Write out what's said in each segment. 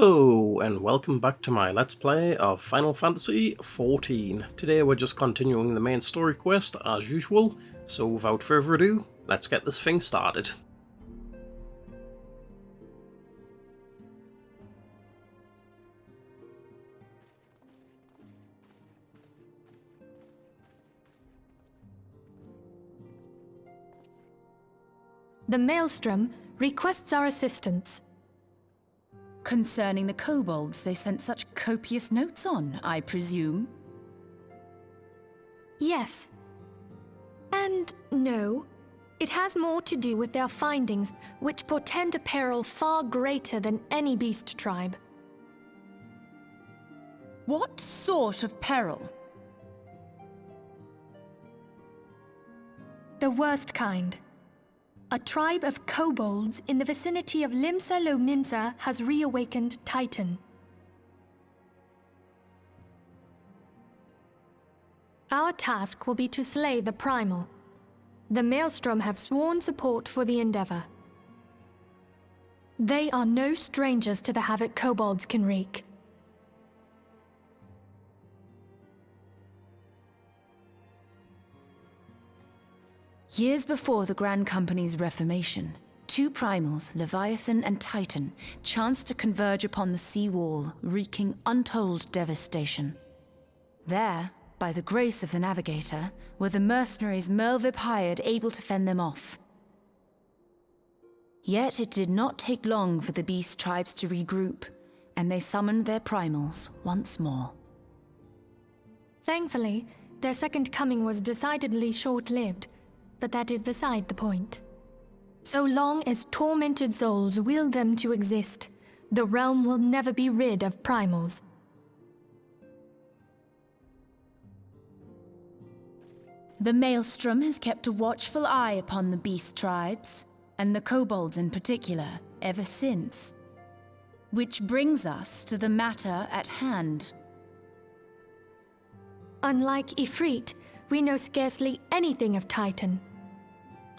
Hello and welcome back to my Let's Play of Final Fantasy XIV. Today we're just continuing the main story quest as usual, so without further ado, let's get this thing started. The Maelstrom requests our assistance. Concerning the kobolds they sent such copious notes on, I presume? Yes. And no. It has more to do with their findings, which portend a peril far greater than any beast tribe. What sort of peril? The worst kind. A tribe of kobolds in the vicinity of Limsa Lominsa has reawakened Titan. Our task will be to slay the Primal. The Maelstrom have sworn support for the endeavor. They are no strangers to the havoc kobolds can wreak. Years before the Grand Company's reformation, two primals, Leviathan and Titan, chanced to converge upon the sea wall, wreaking untold devastation. There, by the grace of the Navigator, were the mercenaries Merlvip hired able to fend them off. Yet it did not take long for the beast tribes to regroup, and they summoned their primals once more. Thankfully, their second coming was decidedly short-lived, but that is beside the point. So long as tormented souls will them to exist, the realm will never be rid of primals. The Maelstrom has kept a watchful eye upon the beast tribes, and the kobolds in particular, ever since. Which brings us to the matter at hand. Unlike Ifrit, we know scarcely anything of Titan.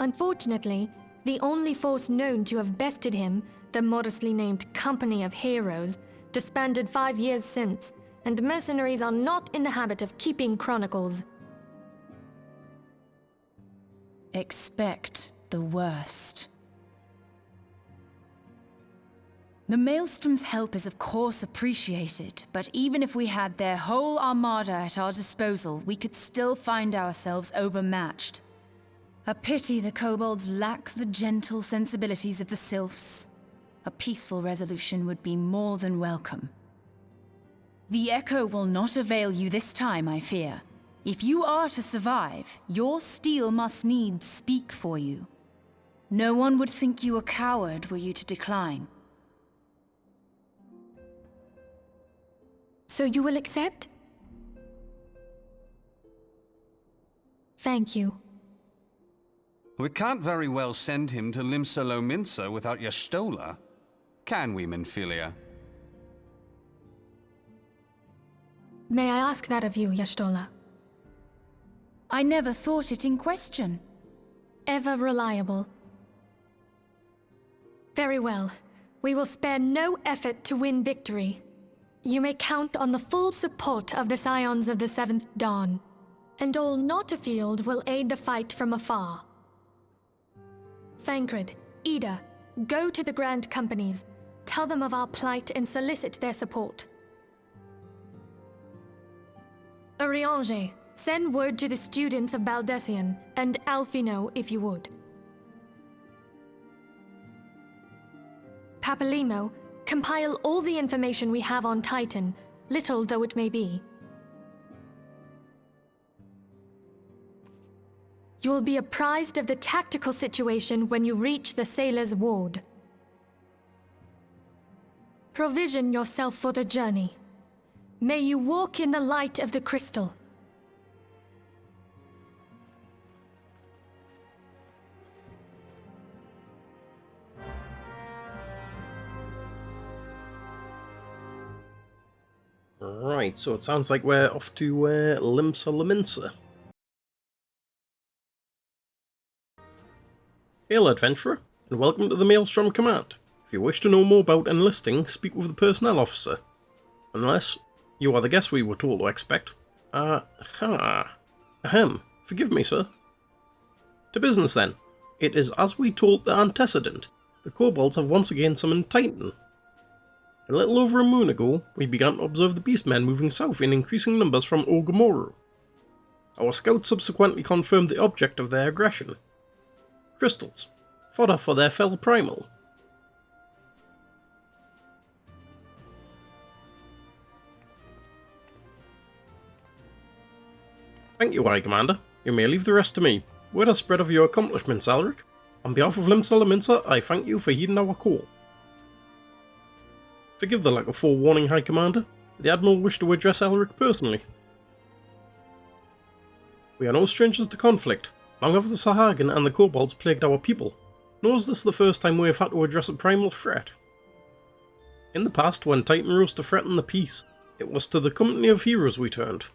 Unfortunately, the only force known to have bested him, the modestly named Company of Heroes, disbanded 5 years since, and mercenaries are not in the habit of keeping chronicles. Expect the worst. The Maelstrom's help is of course appreciated, but even if we had their whole armada at our disposal, we could still find ourselves overmatched. A pity the kobolds lack the gentle sensibilities of the sylphs. A peaceful resolution would be more than welcome. The echo will not avail you this time, I fear. If you are to survive, your steel must needs speak for you. No one would think you a coward were you to decline. So you will accept? Thank you. We can't very well send him to Limsa Lominsa without Y'shtola, can we, Minfilia? May I ask that of you, Y'shtola? I never thought it in question. Ever reliable. Very well. We will spare no effort to win victory. You may count on the full support of the Scions of the Seventh Dawn, and all not afield will aid the fight from afar. Thancred, Ida, go to the Grand Companies, tell them of our plight and solicit their support. Urianger, send word to the students of Baldessian, and Alfino if you would. Papalimo, compile all the information we have on Titan, little though it may be. You will be apprised of the tactical situation when you reach the Sailor's Ward. Provision yourself for the journey. May you walk in the light of the crystal. Right, so it sounds like we're off to Limsa Lominsa. Hail, adventurer, and welcome to the Maelstrom Command. If you wish to know more about enlisting, speak with the personnel officer. Unless you are the guest we were told to expect. Ahem. Forgive me, sir. To business then. It is as we told the antecedent. The kobolds have once again summoned Titan. A little over a moon ago, we began to observe the beastmen moving south in increasing numbers from Orgrimmar. Our scouts subsequently confirmed the object of their aggression. Crystals. Fodder for their fell primal. Thank you, High Commander. You may leave the rest to me. Word has spread of your accomplishments, Elric. On behalf of Limsa, I thank you for heeding our call. Forgive the lack of forewarning, High Commander. The Admiral wished to address Elric personally. We are no strangers to conflict. Long have the Sahagin and the kobolds plagued our people. Nor is this the first time we have had to address a primal threat. In the past, when Titan rose to threaten the peace, it was to the company of heroes we turned.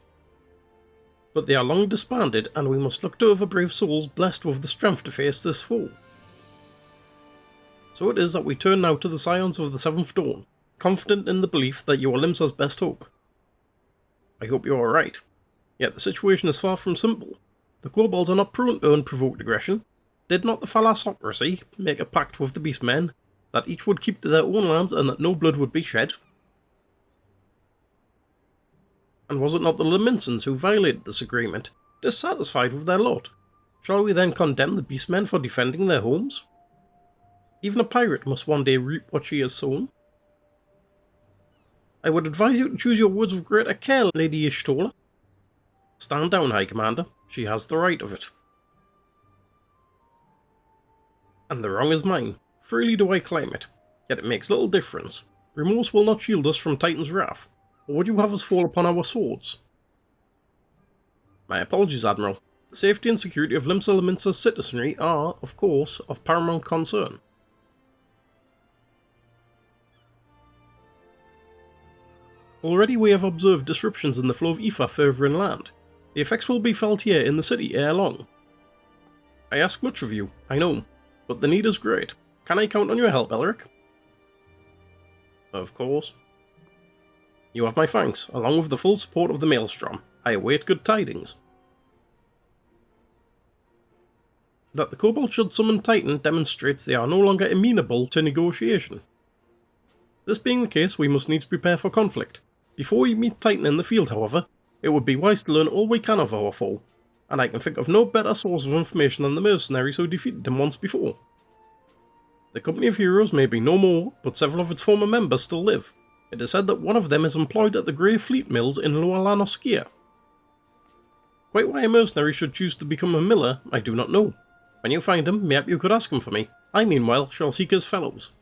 But they are long disbanded, and we must look to other brave souls blessed with the strength to face this foe. So it is that we turn now to the Scions of the Seventh Dawn, confident in the belief that you are Limsa's best hope. I hope you are right. Yet the situation is far from simple. The kobolds are not prone to unprovoked aggression. Did not the Thalassocracy make a pact with the beastmen that each would keep to their own lands and that no blood would be shed? And was it not the Laminsons who violated this agreement, dissatisfied with their lot? Shall we then condemn the beastmen for defending their homes? Even a pirate must one day reap what she has sown. I would advise you to choose your words with greater care, Lady Y'shtola. Stand down, High Commander. She has the right of it. And the wrong is mine. Freely do I claim it. Yet it makes little difference. Remorse will not shield us from Titan's wrath. Or would you have us fall upon our swords? My apologies, Admiral. The safety and security of Limsa's citizenry are, of course, of paramount concern. Already we have observed disruptions in the flow of ether further inland. The effects will be felt here in the city ere long. I ask much of you, I know, but the need is great. Can I count on your help, Elric? Of course. You have my thanks, along with the full support of the Maelstrom. I await good tidings. That the kobold should summon Titan demonstrates they are no longer amenable to negotiation. This being the case, we must needs prepare for conflict. Before we meet Titan in the field, however, it would be wise to learn all we can of our foe, and I can think of no better source of information than the mercenaries who defeated him once before. The company of heroes may be no more, but several of its former members still live. It is said that one of them is employed at the Grey Fleet Mills in Lower Lanoskia. Quite why a mercenary should choose to become a miller, I do not know. When you find him, maybe you could ask him for me. I meanwhile shall seek his fellows.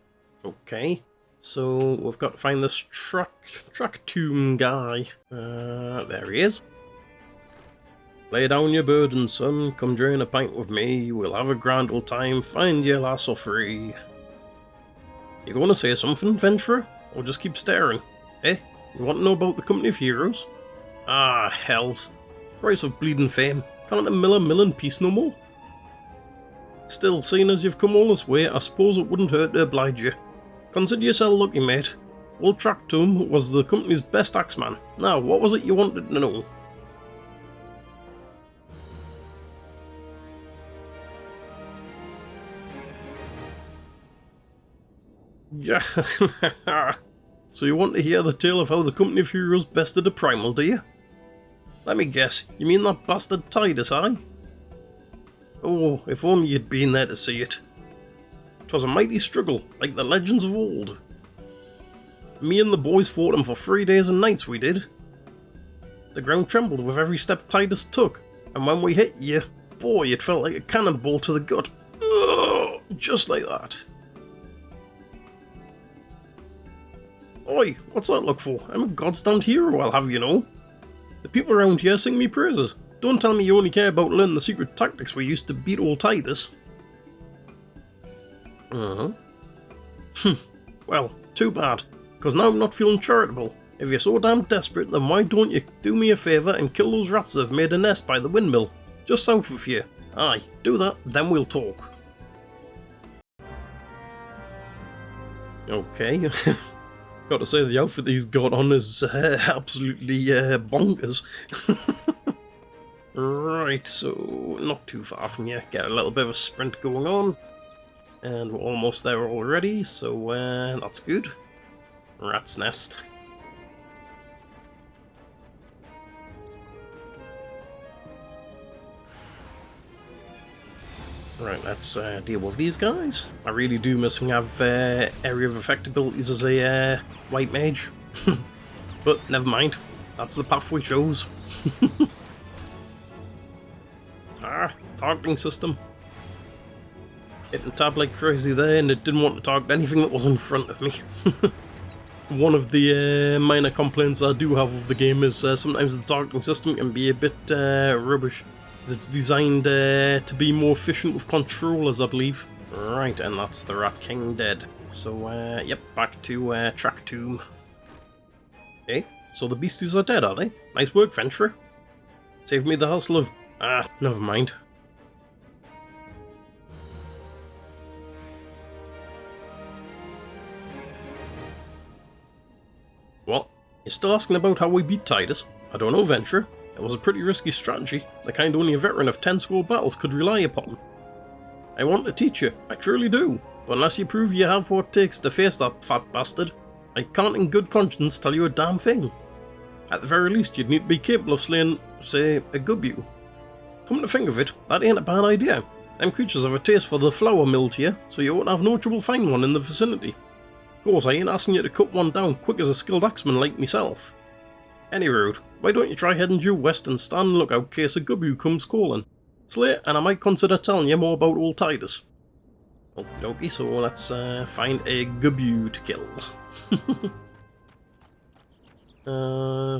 Okay, so we've got to find this truck tomb guy. There he is. Lay down your burden, son. Come drain a pint with me. We'll have a grand old time. Find your lass or free. You going to say something, venturer? Or just keep staring? Eh? You want to know about the company of heroes? Ah, hells. Price of bleeding fame. Can't a miller mill in peace no more? Still, seeing as you've come all this way, I suppose it wouldn't hurt to oblige you. Consider yourself lucky, mate. Old Tractum was the company's best axeman. Now, what was it you wanted to know? Yeah, so you want to hear the tale of how the company of heroes bested a primal, do you? Let me guess, you mean that bastard Tidus, aye? Oh, if only you'd been there to see it. 'Twas a mighty struggle, like the legends of old. Me and the boys fought him for 3 days and nights, we did. The ground trembled with every step Tidus took, and when we hit you, boy, it felt like a cannonball to the gut. Ugh, just like that. Oi, what's that look for? I'm a goddamned hero, I'll have you know. The people around here sing me praises. Don't tell me you only care about learning the secret tactics we used to beat old Tidus. Well, too bad, because now I'm not feeling charitable. If you're so damn desperate, then why don't you do me a favour and kill those rats that have made a nest by the windmill, just south of here. Aye, do that, then we'll talk. Okay. Gotta say, the outfit he's got on is absolutely bonkers. Right, so not too far from here. Get a little bit of a sprint going on. And we're almost there already, so that's good. Rat's nest. Right, let's deal with these guys. I really do miss have area of effect abilities as a white mage. But never mind, that's the path we chose. Targeting system. Hitting tab like crazy there, and it didn't want to target anything that was in front of me. One of the minor complaints I do have of the game is sometimes the targeting system can be a bit rubbish. It's designed to be more efficient with controllers, I believe. Right, and that's the Rat King dead. So, yep, back to Track Tomb. Eh? So the beasties are dead, are they? Nice work, Venturer. Saved me the hassle of... never mind. What? You're still asking about how we beat Titus? I don't know, Venturer. It was a pretty risky strategy, the kind only a veteran of 10 score battles could rely upon. I want to teach you, I truly do, but unless you prove you have what it takes to face that fat bastard, I can't in good conscience tell you a damn thing. At the very least, you'd need to be capable of slaying, say, a gubu. Come to think of it, that ain't a bad idea. Them creatures have a taste for the flour milled here, so you won't have no trouble finding one in the vicinity. Of course, I ain't asking you to cut one down quick as a skilled axeman like myself. Any road, why don't you try heading due west and stand and look out in case a gubu comes calling. Slay, and I might consider telling you more about old Titus. Okie dokie, so let's find a gubu to kill.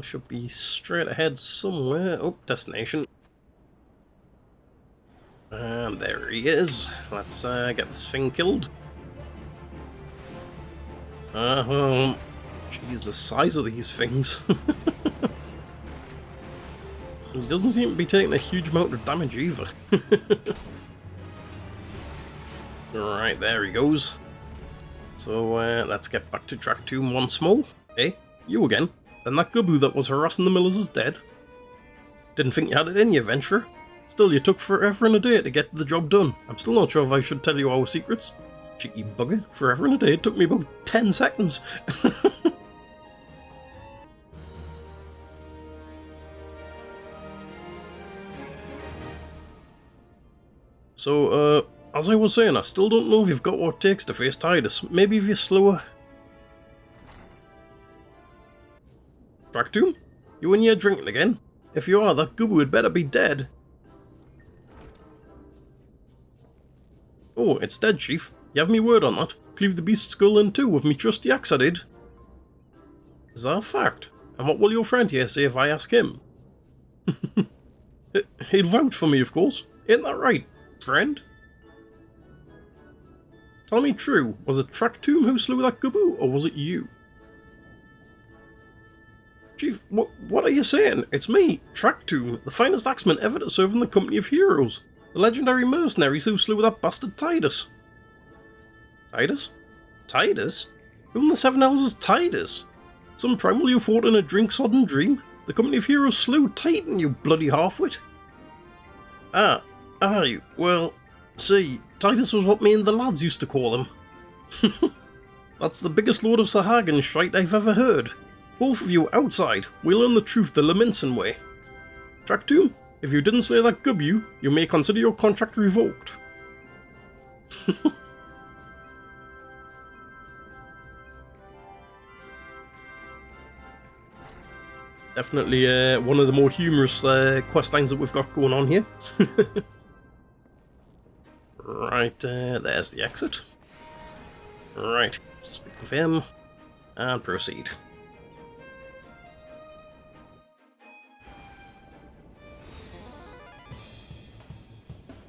Should be straight ahead somewhere. Oh, destination. And there he is. Let's get this thing killed. Jeez, the size of these things. He doesn't seem to be taking a huge amount of damage either. Right, there he goes. So, let's get back to Track Tomb once more. Hey, you again? Then that gubu that was harassing the millers is dead? Didn't think you had it in you, Venturer. Still, you took forever and a day to get the job done. I'm still not sure if I should tell you our secrets. Cheeky bugger, forever and a day, it took me about 10 seconds. So, as I was saying, I still don't know if you've got what it takes to face Titus. Maybe if you're slower. Track Tomb? You in here drinking again? If you are, that gubu had better be dead. Oh, it's dead, Chief. You have me word on that. Cleave the beast's skull in two with me trusty axe I did. Is that a fact? And what will your friend here say if I ask him? He'll vouch for me, of course. Ain't that right, friend? Tell me true, was it Track Tomb who slew that gubu, or was it you? Chief, what are you saying? It's me, Track Tomb, the finest axeman ever to serve in the company of heroes. The legendary mercenaries who slew that bastard Titus. Titus? Titus? Who in the Seven Hells is Titus? Some primal you fought in a drink-sodden dream? The company of heroes slew Titan, you bloody half-wit. Aye, well, see, Titus was what me and the lads used to call him. That's the biggest lord of Sahagan shite I've ever heard. Both of you outside, we'll learn the truth the Laminson way. Track Tomb, if you didn't slay that gubu, you may consider your contract revoked. Definitely one of the more humorous quest lines that we've got going on here. Right, there's the exit. Right, speak with him, and proceed.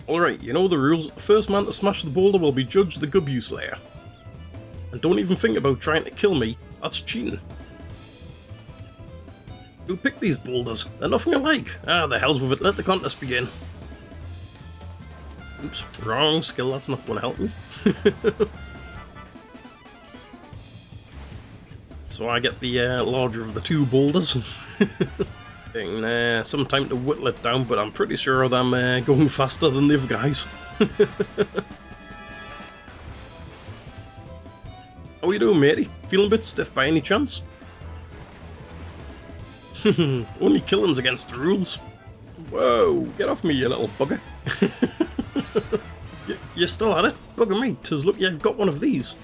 Alright, you know the rules. The first man to smash the boulder will be judged the gubu slayer. And don't even think about trying to kill me, that's cheating. Who picked these boulders? They're nothing alike. The hell's with it, let the contest begin. Oops, wrong skill, that's not going to help me. So I get the larger of the two boulders. Taking some time to whittle it down, but I'm pretty sure that I'm going faster than the other guys. How you doing, matey? Feeling a bit stiff by any chance? Only killing's against the rules. Whoa, get off me, you little bugger. You still at it? Bugger me, 'tis lucky I've got one of these.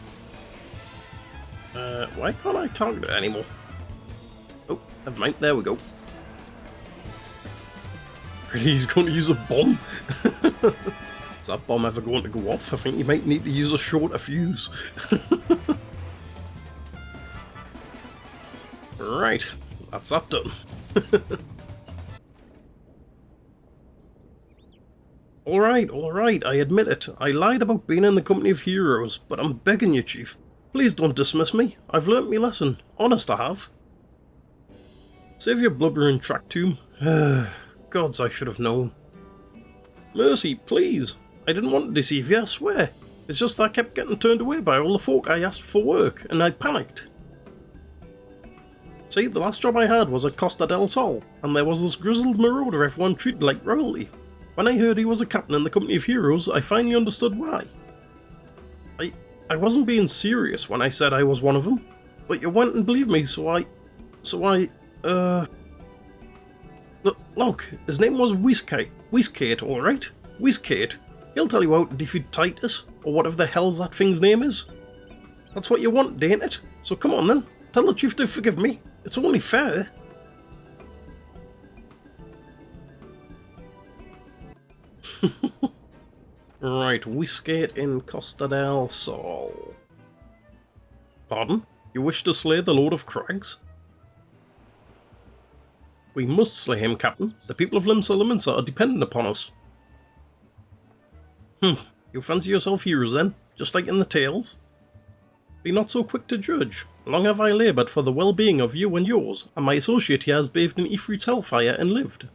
Why can't I target it anymore? Oh, never mind, there we go. Really, he's going to use a bomb? Is that bomb ever going to go off? I think you might need to use a shorter fuse. Right, that's that done. Alright, I admit it. I lied about being in the company of heroes, but I'm begging you, Chief. Please don't dismiss me. I've learnt me lesson. Honest I have. Save your blubbering track tomb. Gods, I should have known. Mercy, please. I didn't want to deceive you, I swear. It's just that I kept getting turned away by all the folk I asked for work, and I panicked. See, the last job I had was at Costa del Sol, and there was this grizzled marauder everyone treated like royalty. When I heard he was a captain in the company of heroes, I finally understood why. I wasn't being serious when I said I was one of them, but you went and believed me, so I... Look, his name was Whiskate, alright? Whiskate. He'll tell you how to defeat Titus, or whatever the hell's that thing's name is. That's what you want, ain't it? So come on then, tell the chief to forgive me. It's only fair. Right, Whiskate in Costa del Sol. Pardon? You wish to slay the Lord of Crags? We must slay him, Captain. The people of Limsa are dependent upon us. You fancy yourself heroes then? Just like in the tales? Be not so quick to judge. Long have I laboured for the well-being of you and yours, and my associate here has bathed in Ifrit's hellfire and lived.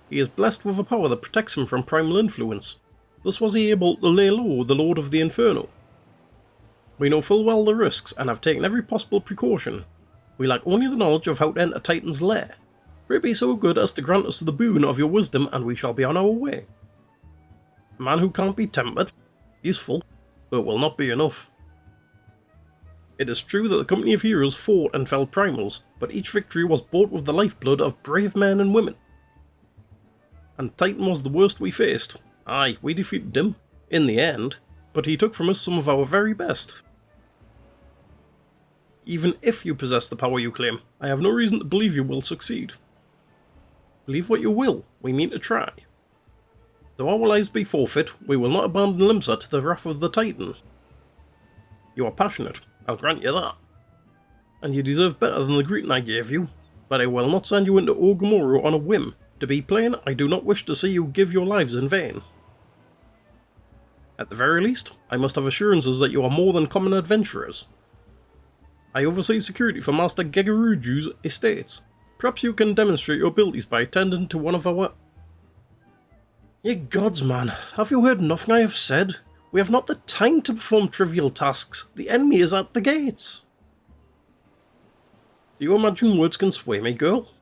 He is blessed with a power that protects him from primal influence. Thus was he able to lay low the Lord of the Inferno. We know full well the risks, and have taken every possible precaution. We lack only the knowledge of how to enter Titan's lair. Pray be so good as to grant us the boon of your wisdom, and we shall be on our way. A man who can't be tempered, useful, but will not be enough. It is true that the company of heroes fought and felled primals, but each victory was bought with the lifeblood of brave men and women. And Titan was the worst we faced. Aye, we defeated him, in the end, but he took from us some of our very best. Even if you possess the power you claim, I have no reason to believe you will succeed. Believe what you will, we mean to try. Though our lives be forfeit, we will not abandon Limsa to the wrath of the Titan. You are passionate, I'll grant you that. And you deserve better than the greeting I gave you, but I will not send you into Orgrimmar on a whim. To be plain, I do not wish to see you give your lives in vain. At the very least, I must have assurances that you are more than common adventurers. I oversee security for Master Gegaruju's estates. Perhaps you can demonstrate your abilities by attending to one of our... Ye gods, man, have you heard nothing I have said? We have not the time to perform trivial tasks. The enemy is at the gates. Do you imagine words can sway me, girl?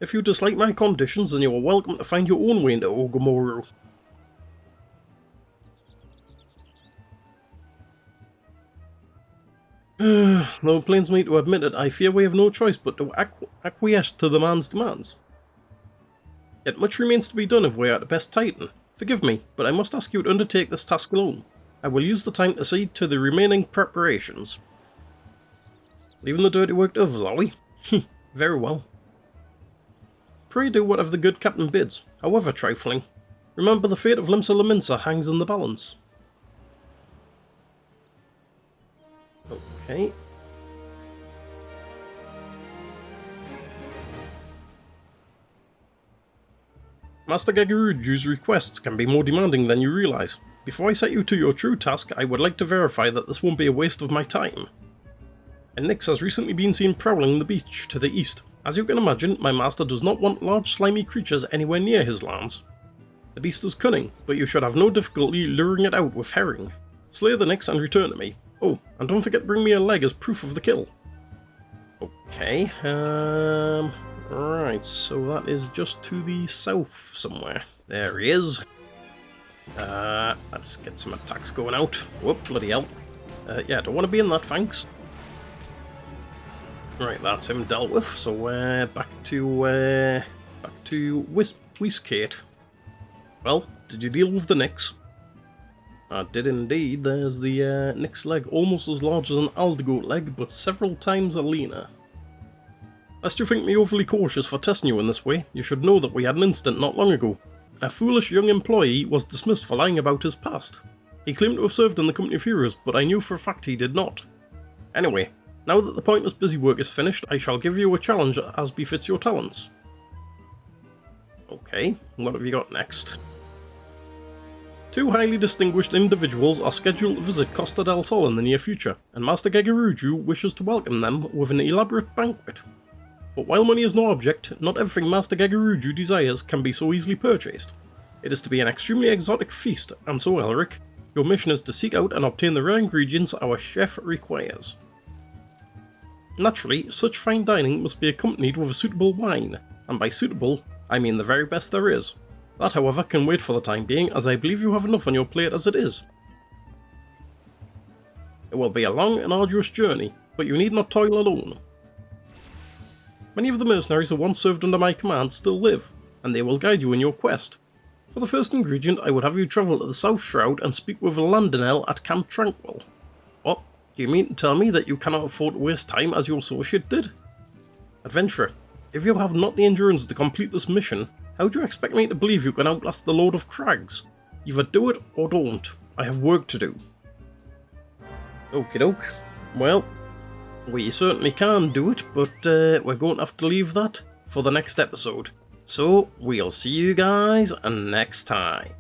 If you dislike my conditions, then you are welcome to find your own way into Orgrimmar. Though it pains me to admit it, I fear we have no choice but to acquiesce to the man's demands. Yet much remains to be done if we are to best Titan. Forgive me, but I must ask you to undertake this task alone. I will use the time to see to the remaining preparations. Leaving the dirty work to others, are we? Very well. Pray do whatever the good captain bids, however trifling. Remember the fate of Limsa hangs in the balance. Okay. Master Gegaruju's requests can be more demanding than you realise. Before I set you to your true task, I would like to verify that this won't be a waste of my time. And Nyx has recently been seen prowling the beach to the east. As you can imagine, my master does not want large slimy creatures anywhere near his lands. The beast is cunning, but you should have no difficulty luring it out with herring. Slay the Nyx and return to me. Oh, and don't forget to bring me a leg as proof of the kill. Okay, right, so that is just to the south somewhere. There he is. Let's get some attacks going out. Whoop, bloody hell. Yeah, don't want to be in that, thanks. Right, that's him dealt with, so back to Whiskate. Well, did you deal with the Nyx? I did indeed. There's the Nyx leg, almost as large as an Aldegoat leg, but several times leaner. Lest you think me overly cautious for testing you in this way, you should know that we had an incident not long ago. A foolish young employee was dismissed for lying about his past. He claimed to have served in the Company of Heroes, but I knew for a fact he did not. Anyway, now that the pointless busy work is finished, I shall give you a challenge as befits your talents. Okay, what have you got next? 2 highly distinguished individuals are scheduled to visit Costa del Sol in the near future, and Master Gegaruju wishes to welcome them with an elaborate banquet. But while money is no object, not everything Master Gegaruju desires can be so easily purchased. It is to be an extremely exotic feast, and so Elric, your mission is to seek out and obtain the rare ingredients our chef requires. Naturally, such fine dining must be accompanied with a suitable wine, and by suitable, I mean the very best there is. That, however, can wait for the time being, as I believe you have enough on your plate as it is. It will be a long and arduous journey, but you need not toil alone. Many of the mercenaries who once served under my command still live, and they will guide you in your quest. For the first ingredient, I would have you travel to the South Shroud and speak with Landinel at Camp Tranquil. What? Do you mean to tell me that you cannot afford to waste time as your associate did? Adventurer, if you have not the endurance to complete this mission, how do you expect me to believe you can outlast the Lord of Crags? Either do it or don't. I have work to do. Okie doke. Well, we certainly can do it, but we're going to have to leave that for the next episode. So, we'll see you guys next time.